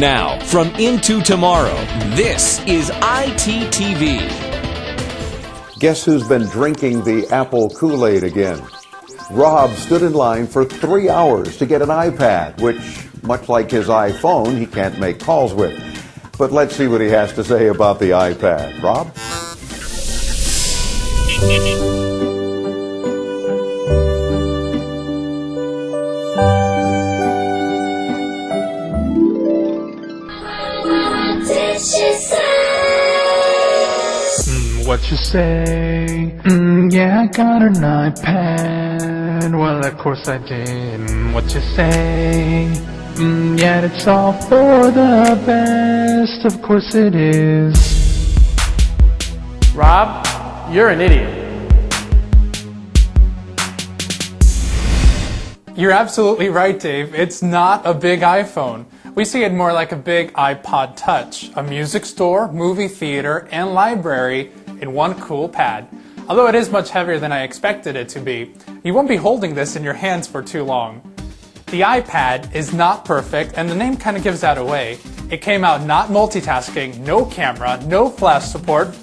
Now, from Into Tomorrow, this is ITTV. Guess who's been drinking the Apple Kool-Aid again? Rob stood in line for 3 hours to get an iPad, which, much like his iPhone, he can't make calls with. But let's see what he has to say about the iPad. Rob? What you say? Yeah, I got an iPad. Well, of course I did. What you say? Yeah, it's all for the best. Of course it is. Rob, you're an idiot. You're absolutely right, Dave. It's not a big iPhone. We see it more like a big iPod Touch, a music store, movie theater, and library in one cool pad. Although it is much heavier than I expected it to be, you won't be holding this in your hands for too long. The iPad is not perfect, and the name kind of gives that away. It came out not multitasking, no camera, no flash support,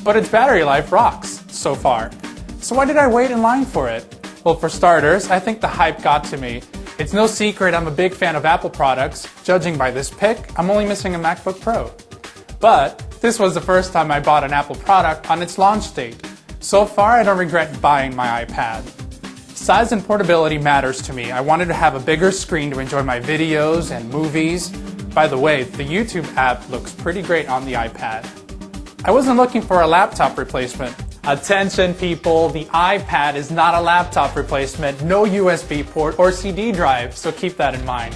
but its battery life rocks so far. So why did I wait in line for it? Well, for starters, I think the hype got to me. It's no secret I'm a big fan of Apple products. Judging by this pic, I'm only missing a MacBook Pro. But this was the first time I bought an Apple product on its launch date. So far, I don't regret buying my iPad. Size and portability matters to me. I wanted to have a bigger screen to enjoy my videos and movies. By the way, the YouTube app looks pretty great on the iPad. I wasn't looking for a laptop replacement. Attention people, the iPad is not a laptop replacement, no USB port or CD drive, so keep that in mind.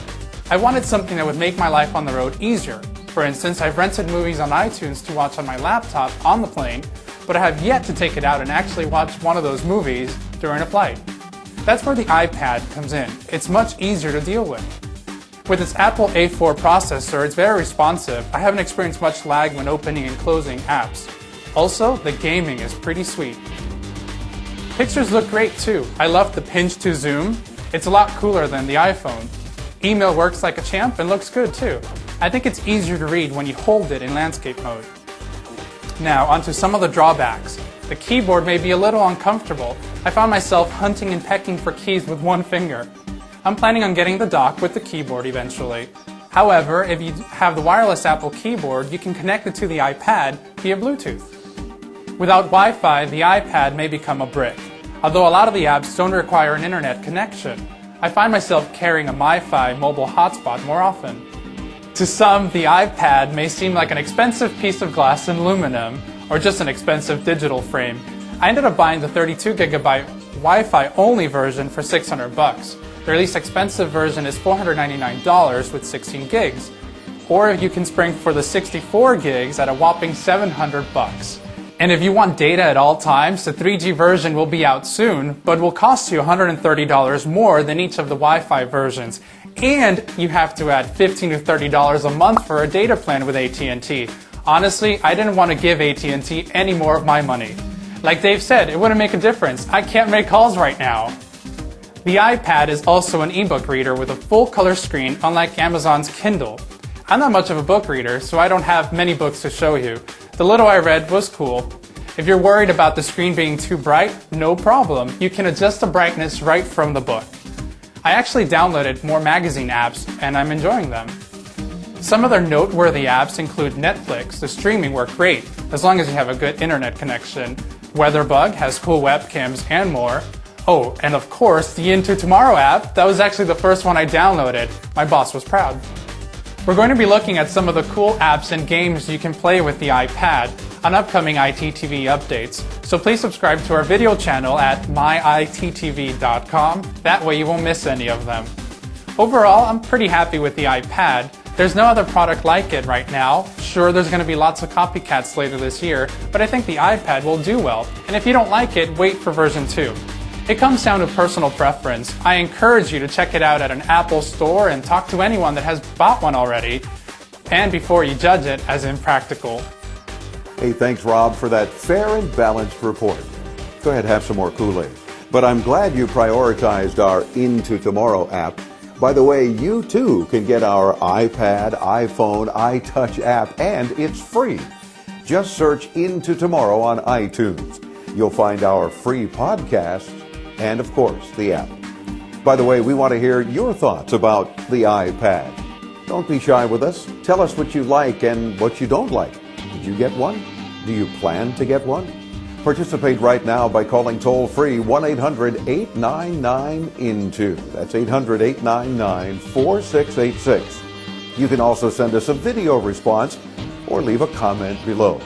I wanted something that would make my life on the road easier. For instance, I've rented movies on iTunes to watch on my laptop on the plane, but I have yet to take it out and actually watch one of those movies during a flight. That's where the iPad comes in. It's much easier to deal with. With its Apple A4 processor, it's very responsive. I haven't experienced much lag when opening and closing apps. Also, the gaming is pretty sweet. Pictures look great too. I love the pinch to zoom. It's a lot cooler than the iPhone. Email works like a champ and looks good too. I think it's easier to read when you hold it in landscape mode. Now, onto some of the drawbacks. The keyboard may be a little uncomfortable. I found myself hunting and pecking for keys with one finger. I'm planning on getting the dock with the keyboard eventually. However, if you have the wireless Apple keyboard, you can connect it to the iPad via Bluetooth. Without Wi-Fi, the iPad may become a brick. Although a lot of the apps don't require an internet connection, I find myself carrying a MiFi mobile hotspot more often. To some, the iPad may seem like an expensive piece of glass and aluminum, or just an expensive digital frame. I ended up buying the 32GB Wi-Fi only version for $600. The least expensive version is $499 with 16 gigs. Or you can spring for the 64 gigs at a whopping $700. And if you want data at all times, the 3G version will be out soon, but will cost you $130 more than each of the Wi-Fi versions. And you have to add $15 to $30 a month for a data plan with AT&T. Honestly, I didn't want to give AT&T any more of my money. Like Dave said, it wouldn't make a difference. I can't make calls right now. The iPad is also an ebook reader with a full-color screen, unlike Amazon's Kindle. I'm not much of a book reader, so I don't have many books to show you. The little I read was cool. If you're worried about the screen being too bright, no problem. You can adjust the brightness right from the book. I actually downloaded more magazine apps, and I'm enjoying them. Some other noteworthy apps include Netflix. The streaming worked great, as long as you have a good internet connection. Weatherbug has cool webcams and more. Oh, and of course, the Into Tomorrow app. That was actually the first one I downloaded. My boss was proud. We're going to be looking at some of the cool apps and games you can play with the iPad on upcoming ITTV updates. So please subscribe to our video channel at myittv.com. That way you won't miss any of them. Overall, I'm pretty happy with the iPad. There's no other product like it right now. Sure, there's going to be lots of copycats later this year, but I think the iPad will do well. And if you don't like it, wait for version 2. It comes down to personal preference. I encourage you to check it out at an Apple store and talk to anyone that has bought one already. And before you judge it as impractical. Hey, thanks, Rob, for that fair and balanced report. Go ahead, have some more Kool-Aid. But I'm glad you prioritized our Into Tomorrow app. By the way, you too can get our iPad, iPhone, iTouch app, and it's free. Just search Into Tomorrow on iTunes. You'll find our free podcasts and, of course, the app. By the way, we want to hear your thoughts about the iPad. Don't be shy with us. Tell us what you like and what you don't like. Did you get one? Do you plan to get one? Participate right now by calling toll-free 1-800-899-INTO. That's 800-899-4686. You can also send us a video response or leave a comment below.